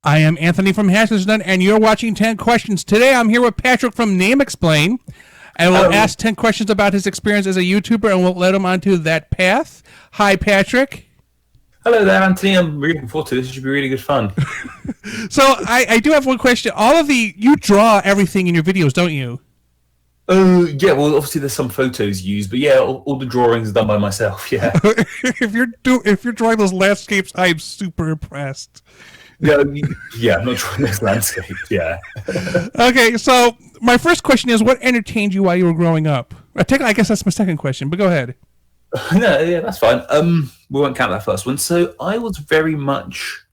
I am Anthony from Hashtag, and you're watching 10 Questions. Today I'm here with Patrick from Name Explain, and we'll ask 10 questions about his experience as a YouTuber, and we'll let him onto that path. Hi, Patrick. Hello there, Anthony. I'm really looking forward to this. It should be really good fun. So I do have one question. You draw everything in your videos, don't you? Yeah, well, obviously there's some photos used, but yeah, all the drawings are done by myself, yeah. If you're drawing those landscapes, I'm super impressed. Yeah, I'm not drawing those landscapes, yeah. Okay, so my first question is, what entertained you while you were growing up? I guess that's my second question, but go ahead. No, yeah, that's fine. We won't count that first one. So I was very much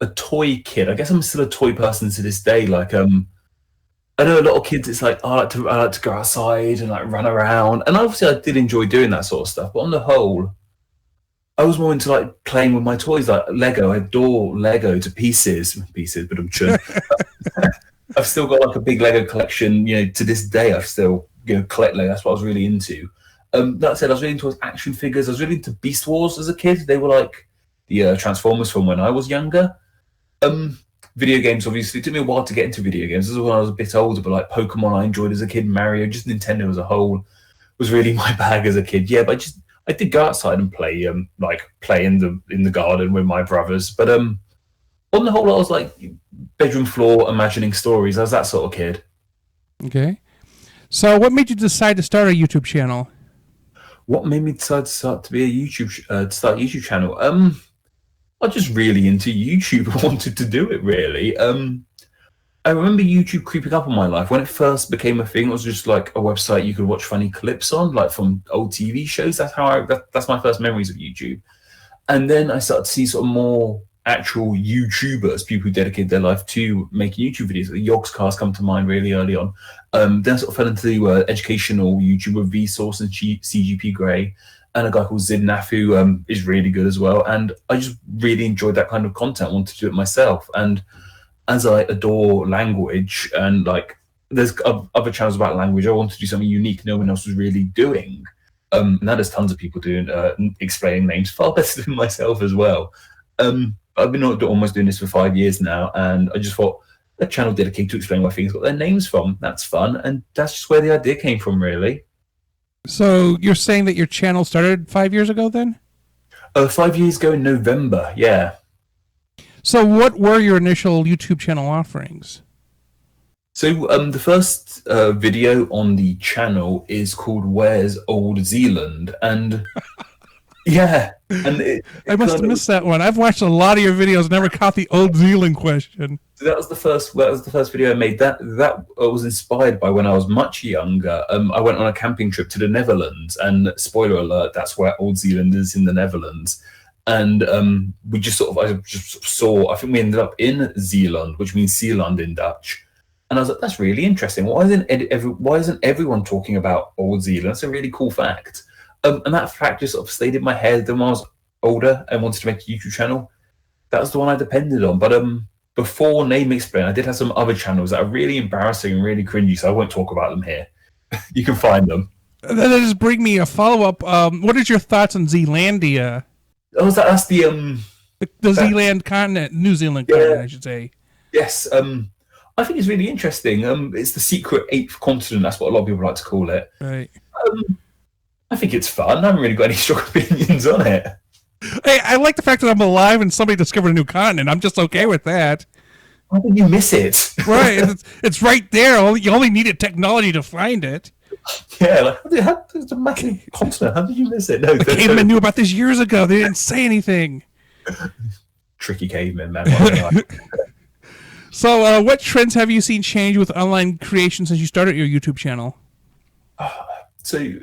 a toy kid. I guess I'm still a toy person to this day. Like, I know a lot of kids, it's like, I like to go outside and like run around. And obviously I did enjoy doing that sort of stuff. But on the whole, I was more into like playing with my toys, like Lego. I adore Lego to pieces, but I'm sure. I've still got like a big Lego collection. You know, to this day, I still collect Lego. That's what I was really into. That said, I was really into action figures. I was really into Beast Wars as a kid. They were like the Transformers from when I was younger. Video games, obviously, it took me a while to get into video games. This was when I was a bit older, but like Pokemon, I enjoyed as a kid. Mario, just Nintendo as a whole was really my bag as a kid. Yeah, but I did go outside and play, play in the garden with my brothers. But on the whole, I was like bedroom floor, imagining stories. I was that sort of kid. Okay. So, what made you decide to start a YouTube channel? What made me decide to start a YouTube channel? I was just really into YouTube. I wanted to do it, really. I remember YouTube creeping up on my life. When it first became a thing, it was just like a website you could watch funny clips on, like from old TV shows. That's my first memories of YouTube. And then I started to see sort of more actual YouTubers, people who dedicate their life to making YouTube videos. The Yogscast come to mind really early on. Then I sort of fell into educational YouTuber Vsauce and CGP Grey, and a guy called Zidnaf who is really good as well. And I just really enjoyed that kind of content. I wanted to do it myself. And as I adore language and like there's other channels about language, I wanted to do something unique no one else was really doing. And now there's tons of people doing explaining names far better than myself as well. I've been almost doing this for 5 years now, and I just thought a channel dedicated to explain where things got their names from. That's fun, and that's just where the idea came from, really. So you're saying that your channel started 5 years ago, then? 5 years ago in November, yeah. So what were your initial YouTube channel offerings? So the first video on the channel is called "Where's Old Zealand?" and yeah, and I must have missed that one. I've watched a lot of your videos, never caught the Old Zealand question. So that was the first video I made. That was inspired by when I was much younger. I went on a camping trip to the Netherlands, and spoiler alert, that's where Old Zealand is, in the Netherlands. And I just saw. I think we ended up in Zeeland, which means Zeeland in Dutch. And I was like, that's really interesting. Why isn't everyone talking about Old Zealand? That's a really cool fact. And that fact just sort of stayed in my head. Then when I was older and wanted to make a YouTube channel, that was the one I depended on. But before Name Explain, I did have some other channels that are really embarrassing and really cringy, so I won't talk about them here. You can find them. That just bring me a follow-up. What is your thoughts on Zealandia? Oh, that's the Zealand continent, New Zealand continent, I should say. Yes. I think it's really interesting. It's the secret 8th continent. That's what a lot of people like to call it. Right. I think it's fun. I haven't really got any strong opinions on it. Hey, I like the fact that I'm alive and somebody discovered a new continent. I'm just okay with that. Why did you miss it? Right. It's right there. You only needed technology to find it. Yeah, it's a massive continent. How did you miss it? No, the cavemen knew about this years ago. They didn't say anything. Tricky cavemen, man. So, what trends have you seen change with online creation since you started your YouTube channel? So,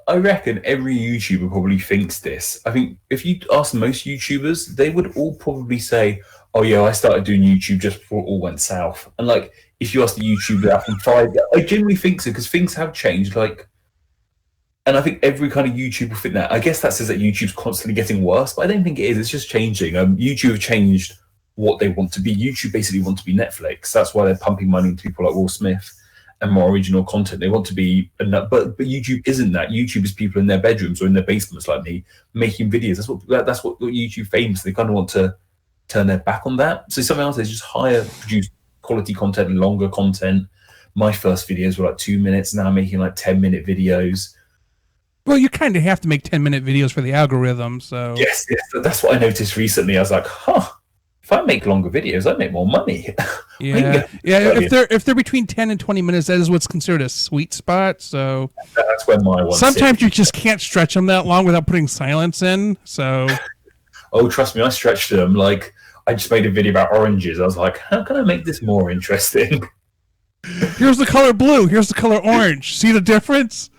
I reckon every YouTuber probably thinks this. I think if you ask most YouTubers, they would all probably say, oh yeah, I started doing YouTube just before it all went south. And like, if you ask the YouTuber that from 5 years, I genuinely think so, because things have changed. Like, and I think every kind of YouTuber think that. I guess that says that YouTube's constantly getting worse, but I don't think it is. It's just changing. YouTube have changed what they want to be. YouTube basically want to be Netflix. That's why they're pumping money into people like Will Smith and more original content. They want to be, but YouTube isn't that. YouTube is people in their bedrooms or in their basements like me making videos. That's what YouTube famous. They kind of want to turn their back on that. So something else is just higher produce quality content and longer content. My first videos were like 2 minutes. Now I'm making like 10-minute videos. Well, you kind of have to make 10-minute videos for the algorithm, so... Yes, that's what I noticed recently. I was like, if I make longer videos, I make more money. Yeah. If they're between 10 and 20 minutes, that is what's considered a sweet spot, so... That's where my one sometimes sits. you just can't stretch them that long without putting silence in, so... Oh, trust me, I stretched them. Like, I just made a video about oranges. I was like, how can I make this more interesting? Here's the color blue. Here's the color orange. See the difference?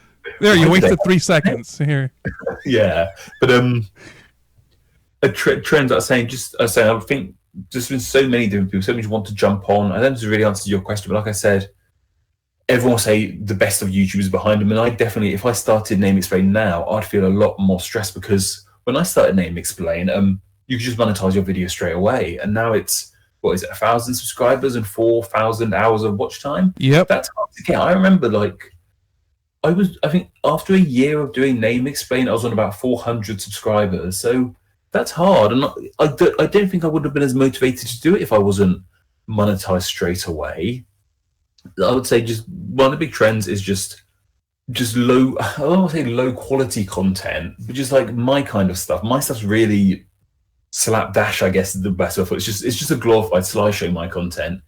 There, you wasted 3 seconds. Here. Yeah, but a trend I was saying, I think there's been so many different people, so many want to jump on. I don't know if this really answers your question, but like I said, everyone will say the best of YouTubers behind them, and I definitely, if I started Name Explain now, I'd feel a lot more stressed because when I started Name Explain, you could just monetize your video straight away, and now it's, what is it, 1,000 subscribers and 4,000 hours of watch time? Yep. That's hard to get. I remember, like, I think after a year of doing Name Explain, I was on about 400 subscribers. So that's hard. And I don't think I would have been as motivated to do it if I wasn't monetized straight away. I would say just one of the big trends is just low, I don't want to say low quality content, but just like my kind of stuff. My stuff's really slapdash, I guess is the best way. It's just a glorified slideshow, my content.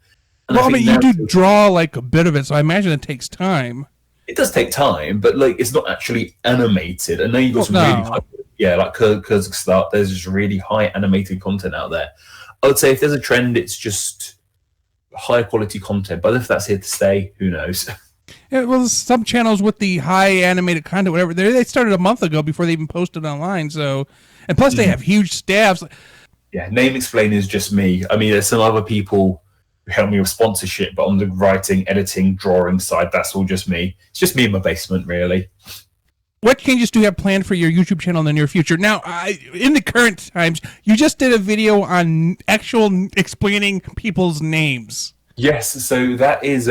And well, I mean, you do draw like a bit of it, so I imagine it takes time. It does take time, but like it's not actually animated. And then you got some really high, like Kazakhstan, there's just really high animated content out there. I would say if there's a trend, it's just high quality content. But if that's here to stay, who knows? Yeah, well, some channels with the high animated content, whatever, they started a month ago before they even posted online. So, and plus they have huge staffs. Yeah, Name Explain is just me. I mean, there's some other people who help me with sponsorship, but on the writing, editing, drawing side, that's all just me. It's just me in my basement, really. What changes do you have planned for your YouTube channel in the near future? Now, in the current times, you just did a video on actual explaining people's names. Yes, so that is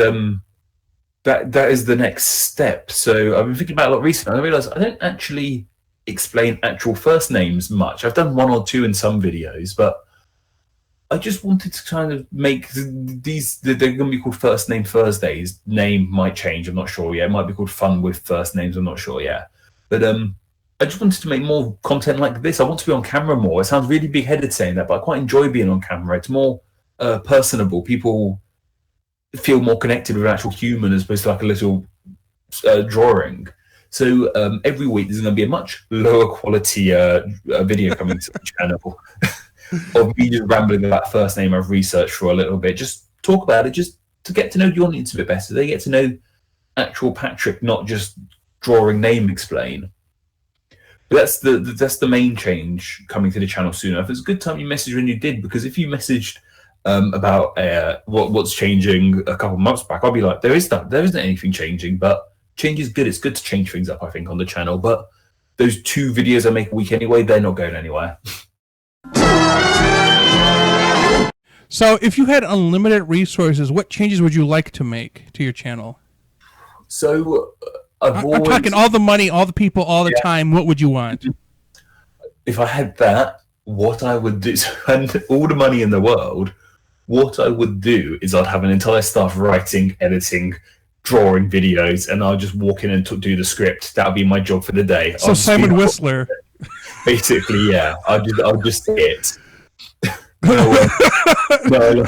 that is the next step. So I've been thinking about it a lot recently. I realised I don't actually explain actual first names much. I've done one or two in some videos, but I just wanted to kind of make these, they're going to be called First Name Thursdays. Name might change, I'm not sure yet. It might be called Fun with First Names, I'm not sure yet. But I just wanted to make more content like this. I want to be on camera more. It sounds really big-headed saying that, but I quite enjoy being on camera. It's more personable. People feel more connected with an actual human as opposed to like a little drawing. So every week there's going to be a much lower quality video coming to the channel. Of me just rambling about first name I've researched for a little bit, just talk about it, just to get to know the audience a bit better. They get to know actual Patrick, not just drawing Name Explain. But that's the main change coming to the channel sooner. If it's a good time you messaged when you did, because if you messaged about what's changing a couple of months back, I'll be like, there isn't anything changing, but change is good. It's good to change things up, I think, on the channel. But those 2 videos I make a week anyway, they're not going anywhere. So if you had unlimited resources, what changes would you like to make to your channel? So I'm talking all the money, all the people, all the time. What would you want? If I had that, what I would do, and all the money in the world, what I would do is I'd have an entire staff writing, editing, drawing videos, and I'll just walk in and do the script. That would be my job for the day. So Simon Whistler. Basically, yeah. I'll just say it. No,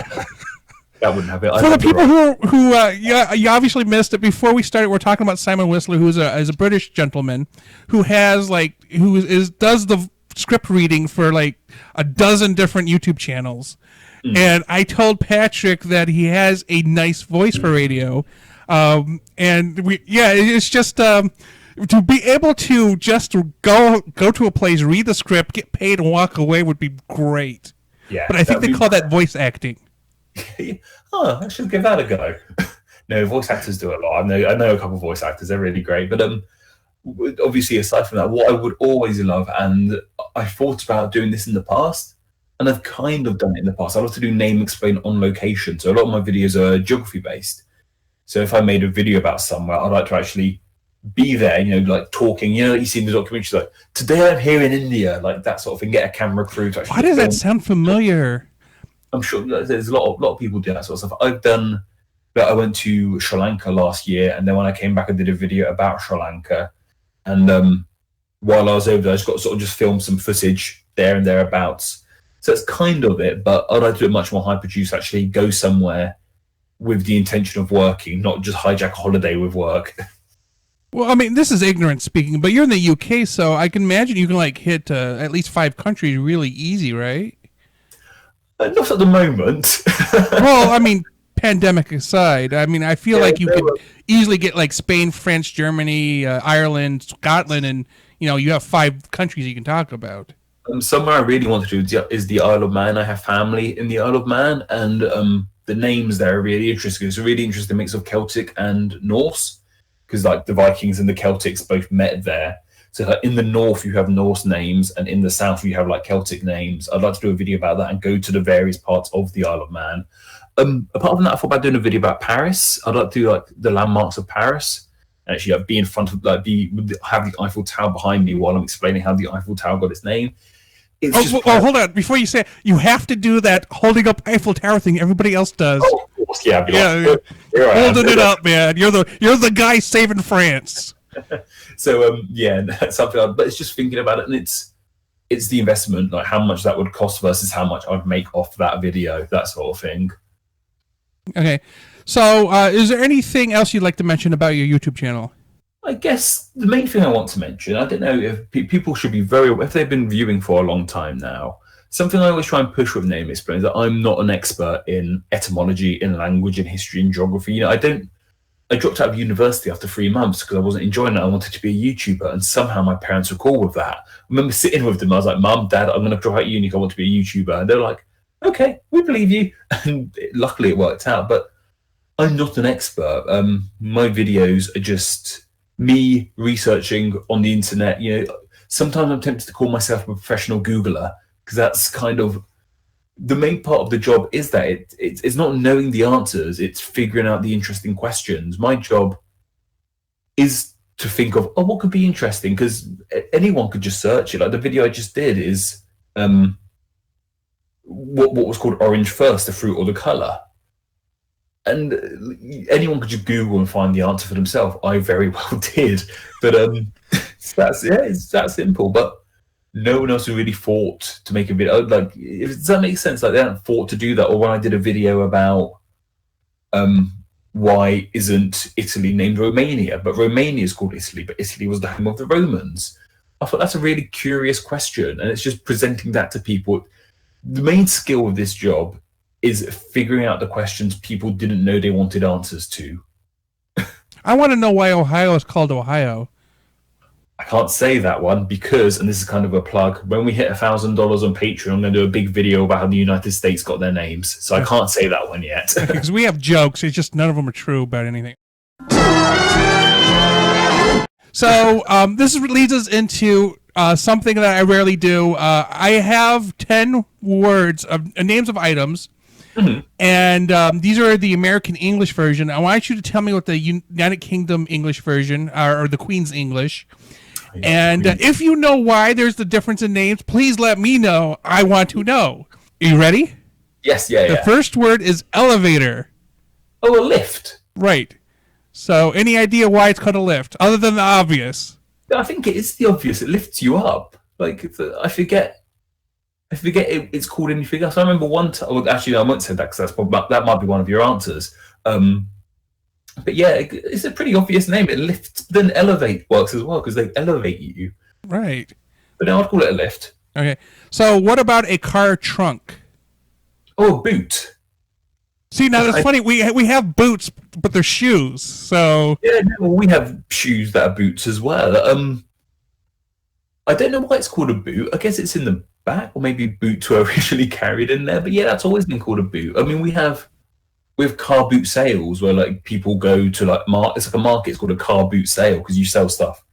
that wouldn't have it. For the people who you obviously missed it before we started, we're talking about Simon Whistler, who is a British gentleman who has does the script reading for like a dozen different YouTube channels. And I told Patrick that he has a nice voice for radio, and it's just to be able to just go to a place, read the script, get paid, and walk away would be great. Yeah, but I think they call that voice acting. Oh, I should give that a go. No, voice actors do a lot. I know a couple of voice actors; they're really great. But obviously, aside from that, what I would always love, and I thought about doing this in the past, and I've kind of done it in the past. I love to do Name Explain on location. So a lot of my videos are geography based. So if I made a video about somewhere, I'd like to actually be there, like talking, you see in the documentaries, like, today I'm here in India, like that sort of thing, get a camera crew to actually Why does that sound familiar? I'm sure there's a lot of people do that sort of stuff. I've done. But I went to Sri Lanka last year, and then when I came back, I did a video about Sri Lanka. And while I was over there, I just got to sort of just film some footage there and thereabouts. So it's kind of it, but I'd like to do it much more high produced. Actually, go somewhere with the intention of working, not just hijack a holiday with work. Well, I mean, this is ignorant speaking, but you're in the UK, so I can imagine you can like hit at least 5 countries really easy, right? Not at the moment. Well, I mean, pandemic aside, I mean, I feel like you could easily get like Spain, France, Germany, Ireland, Scotland, and you have 5 countries you can talk about. Somewhere I really want to do is the Isle of Man. I have family in the Isle of Man, and the names there are really interesting. It's a really interesting mix of Celtic and Norse, because like the Vikings and the Celtics both met there. So like, in the north you have Norse names, and in the south you have like Celtic names. I'd like to do a video about that and go to the various parts of the Isle of Man. Apart from that, I thought about doing a video about Paris. I'd like to do like the landmarks of Paris. And actually, like, be in front of have the Eiffel Tower behind me while I'm explaining how the Eiffel Tower got its name. Well, hold on. Before you say it, you have to do that holding up Eiffel Tower thing everybody else does. Oh, of course, yeah. Holding it up, man. You're the guy saving France. So that's something. But it's just thinking about it, and it's the investment, like how much that would cost versus how much I'd make off that video, that sort of thing. Okay. So, is there anything else you'd like to mention about your YouTube channel? I guess the main thing I want to mention, I don't know if people should be very, if they've been viewing for a long time now, something I always try and push with Name Explain is that I'm not an expert in etymology, in language, in history, in geography. I dropped out of university after 3 months because I wasn't enjoying it. I wanted to be a YouTuber, and somehow my parents were cool with that. I remember sitting with them. I was like, Mum, Dad, I'm going to drop out of uni. I want to be a YouTuber. And they're like, okay, we believe you. And luckily it worked out. But I'm not an expert. My videos are just me researching on the internet. Sometimes I'm tempted to call myself a professional Googler, because that's kind of the main part of the job, is that it's not knowing the answers, it's figuring out the interesting questions. My job is to think of, what could be interesting, because anyone could just search it. Like the video I just did is what was called orange first, the fruit or the color. And anyone could just Google and find the answer for themselves. I very well did. But it's that simple. But no one else who really fought to make a video. Like, does that make sense? Like, they haven't fought to do that. Or when I did a video about why isn't Italy named Romania? But Romania is called Italy, but Italy was the home of the Romans. I thought that's a really curious question. And it's just presenting that to people. The main skill of this job is figuring out the questions people didn't know they wanted answers to. I want to know why Ohio is called Ohio. I can't say that one because, and this is kind of a plug, when we hit $1,000 on Patreon, I'm going to do a big video about how the United States got their names. So I can't say that one yet. Because we have jokes. It's just none of them are true about anything. So this leads us into something that I rarely do. I have 10 words of names of items. Mm-hmm. And these are the American English version. I want you to tell me what the United Kingdom English version or the Queen's English. And if you know why there's the difference in names, please let me know. I want to know. Are you ready? Yes, yeah. The first word is elevator. Oh, a lift. Right. So any idea why it's called a lift, other than the obvious? I think it is the obvious. It lifts you up. Like, I forget it's called anything else. I remember one time. Well, actually, no, I won't say that because that might be one of your answers. But yeah, it's a pretty obvious name. It lifts, then elevate works as well because they elevate you. Right. But now I'd call it a lift. Okay. So what about a car trunk? Oh, a boot. See, now that's funny. We have boots, but they're shoes. So yeah, no, we have shoes that are boots as well. I don't know why it's called a boot. I guess it's in the back, or maybe boots were originally carried in there. But yeah, that's always been called a boot. I mean, we have car boot sales where like people go to like it's like a market. It's called a car boot sale because you sell stuff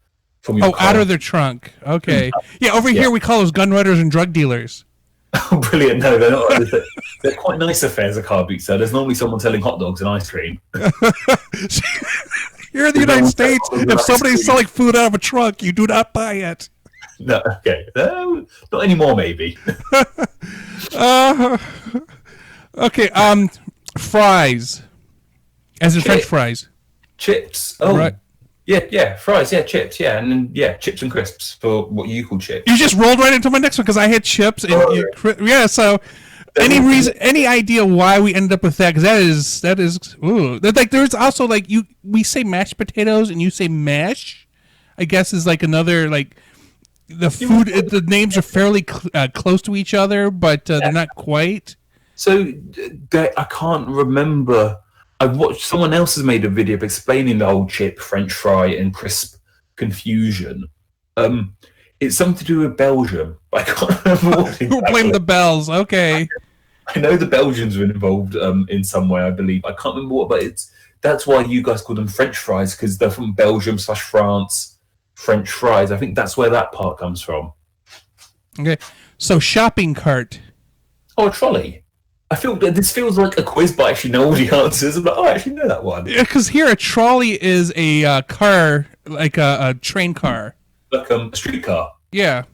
from your car. Out of their trunk. Okay. Yeah, over here we call those gun runners and drug dealers. Oh, brilliant! No, they're not. They're quite nice affairs. A car boot sale. There's normally someone selling hot dogs and ice cream. Here in the United States, if somebody's selling food out of a trunk, you do not buy it. No, okay. Not anymore, maybe. Okay. Fries, as in French fries. Chips. Oh, Right. yeah. Fries. Yeah, chips. Yeah, and then chips and crisps for what you call chips. You just rolled right into my next one because I had chips and yeah. So, any idea why we ended up with that? Because that is ooh. Like there's also like we say mashed potatoes and you say mash. I guess is like another like the food. The names are fairly close to each other, but they're not quite. So I can't remember. I watched someone else has made a video explaining the whole chip, French fry, and crisp confusion. It's something to do with Belgium. I can't remember what. Who blamed the bells? Okay. I know the Belgians were involved in some way. I believe I can't remember what, but that's why you guys call them French fries because they're from Belgium / France. French fries. I think that's where that part comes from. Okay. So shopping cart. Oh, a trolley. I feel that this feels like a quiz, but I actually know all the answers. I'm like, I actually know that one. Yeah, because here a trolley is a car, like a train car. Like a streetcar. Yeah.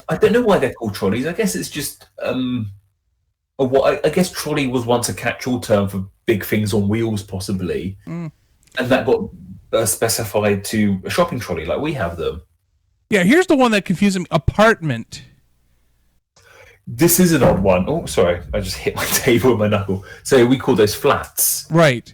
I don't know why they're called trolleys. I guess it's just I guess trolley was once a catch-all term for big things on wheels, possibly, and that got specified to a shopping trolley, like we have them. Yeah. Here's the one that confuses me: apartment. This is an odd one. Oh, sorry, I just hit my table with my knuckle. So we call those flats. Right.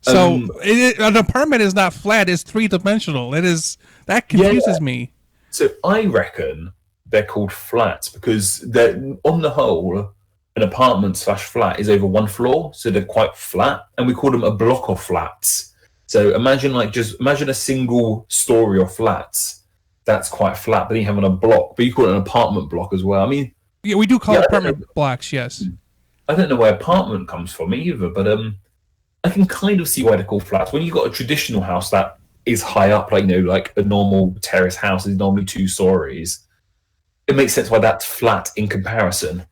So an apartment is not flat; it's three-dimensional. That confuses me. So I reckon they're called flats because they're on the whole, an apartment / flat is over one floor, so they're quite flat, and we call them a block of flats. So imagine a single story of flats. That's quite flat, but then you have a block, but you call it an apartment block as well. I mean. Yeah, we do call apartment blocks, yes. I don't know where apartment comes from either, but I can kind of see why they're called flats. When you've got a traditional house that is high up, like like a normal terrace house is normally 2 stories, it makes sense why that's flat in comparison.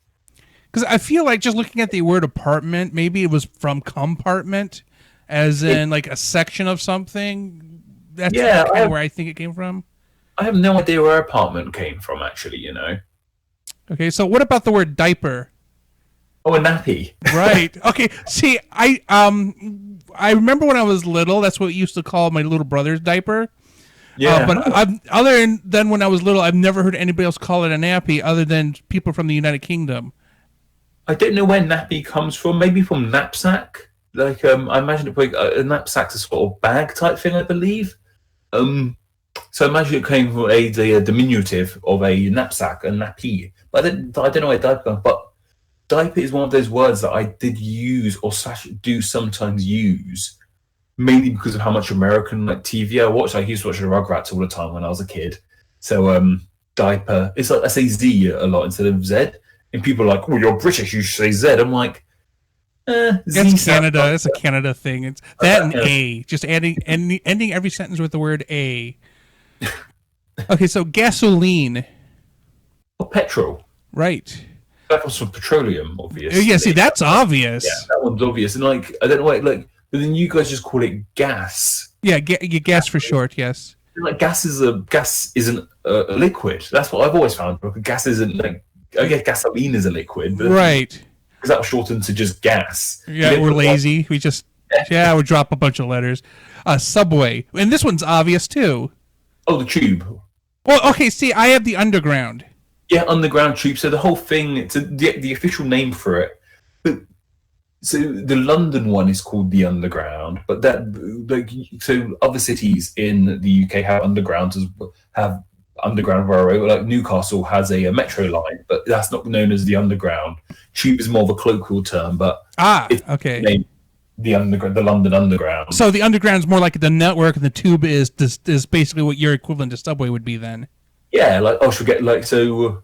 Because I feel like just looking at the word apartment, maybe it was from compartment, as in like a section of something. That's kind of where I think it came from. I have no idea where apartment came from, actually, Okay, so what about the word diaper? Oh, a nappy. Right. Okay. See, I remember when I was little, that's what we used to call my little brother's diaper. Yeah. But other than when I was little, I've never heard anybody else call it a nappy other than people from the United Kingdom. I don't know where nappy comes from. Maybe from knapsack. Like I imagine a knapsack's a sort of bag type thing, I believe. So I imagine it came from a diminutive of a knapsack, a nappy. But I don't know where diaper comes. But diaper is one of those words that I did use or do sometimes use, mainly because of how much American TV I watched. I used to watch the Rugrats all the time when I was a kid. So diaper, it's like I say Z a lot instead of Z. And people are like, "Oh, you're British, you should say Z." I'm like, That's Canada. It's a Canada thing. It's that and A. Just ending every sentence with the word A. Okay, so gasoline. Oh, petrol. Right. That was from petroleum, obviously. Yeah, see, that's obvious. Yeah, that one's obvious. And I don't know why, but then you guys just call it gas. Yeah, gas for short, yes. Gas isn't a liquid. That's what I've always found. Gas isn't I guess gasoline is a liquid, but right? Because that was shortened to just gas. Yeah, we're lazy. We just we drop a bunch of letters. Subway, and this one's obvious too. Oh, the tube. Well, okay. See, I have the underground. Yeah, underground tube. So the whole thing, it's the official name for it. But so the London one is called the Underground, but so other cities in the UK have have underground railway. Like Newcastle has a metro line, but that's not known as the Underground. Tube is more of a colloquial term, but okay. The London Underground. So the Underground's more like the network, and the tube is basically what your equivalent to subway would be then. Yeah, so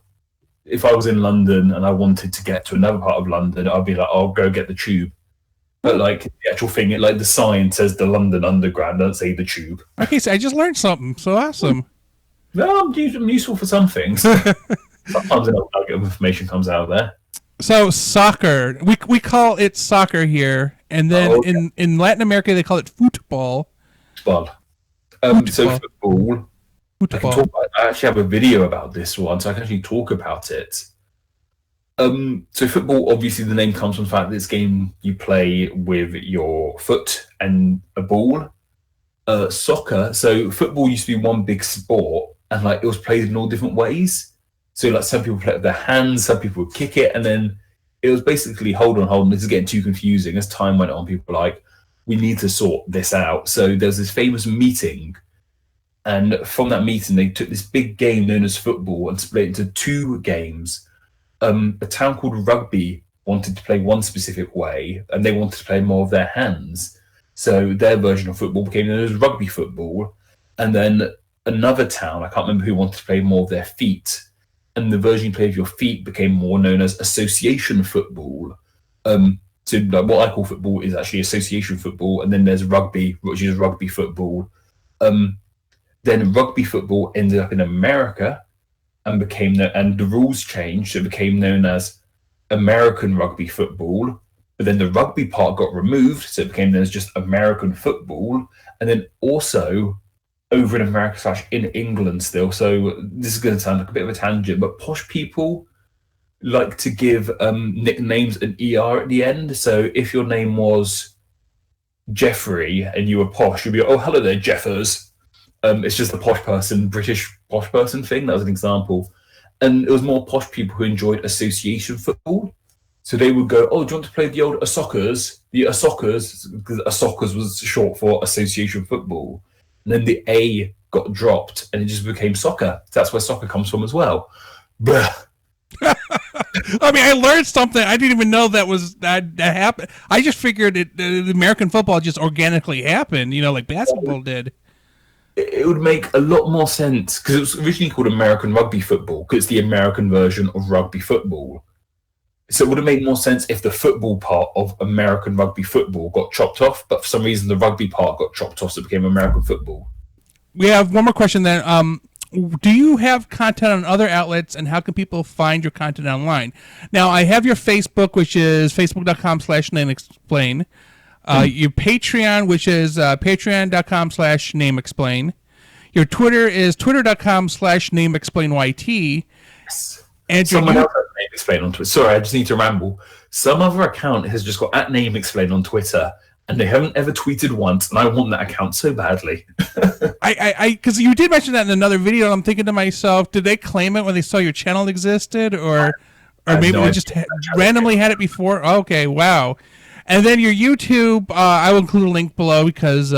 if I was in London and I wanted to get to another part of London, I'd be like, I'll go get the tube. But the actual thing, the sign says the London Underground, don't say the tube. Okay, so I just learned something. So awesome. No, I'm useful for some things. Sometimes an nugget of information comes out of there. So soccer, we call it soccer here, and then in Latin America they call it football. So football. I actually have a video about this one, so I can actually talk about it. So football, obviously, the name comes from the fact that this game you play with your foot and a ball. Soccer, so football used to be one big sport, and like it was played in all different ways. So like some people play it with their hands, some people would kick it, and then it was basically hold on, this is getting too confusing. As time went on, people were like, we need to sort this out. So there's this famous meeting, and from that meeting, they took this big game known as football and split it into two games. A town called Rugby wanted to play one specific way, and they wanted to play more of their hands. So their version of football became known as rugby football. And then another town, I can't remember who, wanted to play more of their feet. And the version you play with your feet became more known as association football. So like what I call football is actually association football. And then there's rugby, which is rugby football. Then rugby football ended up in America and and the rules changed. So it became known as American rugby football. But then the rugby part got removed, so it became known as just American football. And then also over in America / in England still. So this is going to sound like a bit of a tangent, but posh people like to give nicknames an ER at the end. So if your name was Jeffrey and you were posh, you'd be, oh, hello there, Jeffers. It's just the posh person, British posh person thing. That was an example. And it was more posh people who enjoyed association football. So they would go, oh, do you want to play the old Asoccas? The Asoccas, because Asoccas was short for association football. And then the A got dropped and it just became soccer. That's where soccer comes from as well. Blah. I mean, I learned something. I didn't even know that happened. I just figured the American football just organically happened, like basketball did. It would make a lot more sense because it was originally called American Rugby Football because it's the American version of rugby football. So it would have made more sense if the football part of American rugby football got chopped off, but for some reason the rugby part got chopped off, so it became American football. We have one more question then. Do you have content on other outlets, and how can people find your content online? Now, I have your Facebook, which is facebook.com/nameexplain. Your Patreon, which is patreon.com/nameexplain. Your Twitter is twitter.com/nameexplainyt. Yes. And someone else has Name Explain on Twitter. Sorry, I just need to ramble. Some other account has just got @Name Explain on Twitter, and they haven't ever tweeted once, and I want that account so badly. Because you did mention that in another video, and I'm thinking to myself, did they claim it when they saw your channel existed, or maybe they just randomly had it before? Okay, wow. And then your YouTube, I will include a link below because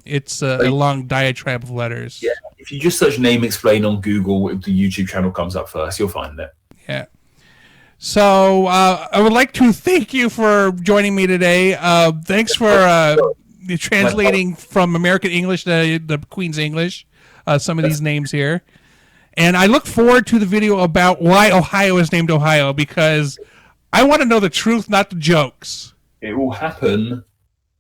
it's a long diatribe of letters. Yeah, if you just search Name Explain on Google, the YouTube channel comes up first. You'll find it. Yeah. So I would like to thank you for joining me today. Thanks for translating from American English to the Queen's English, some of these names here. And I look forward to the video about why Ohio is named Ohio, because I want to know the truth, not the jokes. It will happen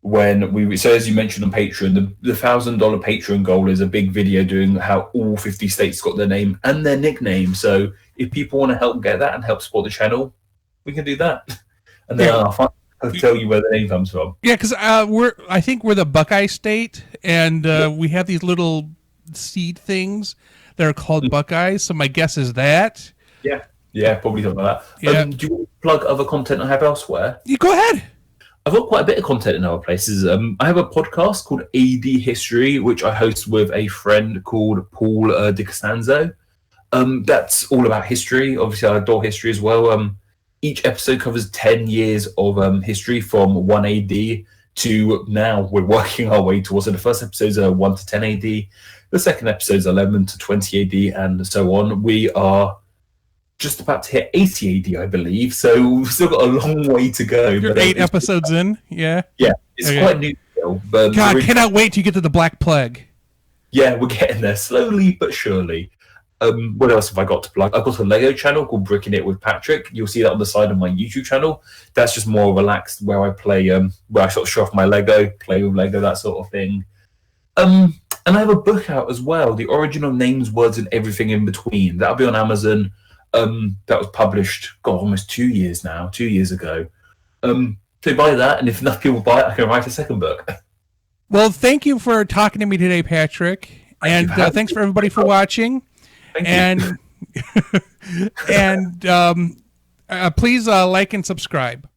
when so as you mentioned on Patreon, the $1,000 Patreon goal is a big video doing how all 50 states got their name and their nickname. So if people want to help get that and help support the channel, we can do that. And then I'll tell you where the name comes from. Yeah, because I think we're the Buckeye state, and we have these little seed things that are called Buckeyes. So my guess is that. Yeah, probably something like that. Yeah. Do you want to plug other content I have elsewhere? You go ahead. I've got quite a bit of content in other places. I have a podcast called AD History, which I host with a friend called Paul DiCostanzo. That's all about history. Obviously, I adore history as well. Each episode covers 10 years of history from 1 AD to now. We're working our way towards it. The first episodes are 1 to 10 AD. The second episode is 11 to 20 AD, and so on. We are just about to hit 80 AD, I believe. So we've still got a long way to go. You're 8 episodes in, yeah? Yeah, it's quite new still. But God, cannot wait till you get to the Black Plague. Yeah, we're getting there slowly but surely. What else have I got to plug? I've got a Lego channel called Bricking It with Patrick. You'll see that on the side of my YouTube channel. That's just more relaxed, where I play, where I sort of show off my Lego, play with Lego, that sort of thing. And I have a book out as well, The Origin of Names, Words, and Everything in Between. That'll be on Amazon. That was published, almost 2 years ago. So buy that, and if enough people buy it, I can write a second book. Well, thank you for talking to me today, Patrick. And thanks for everybody for watching. Thank you. And Please like and subscribe.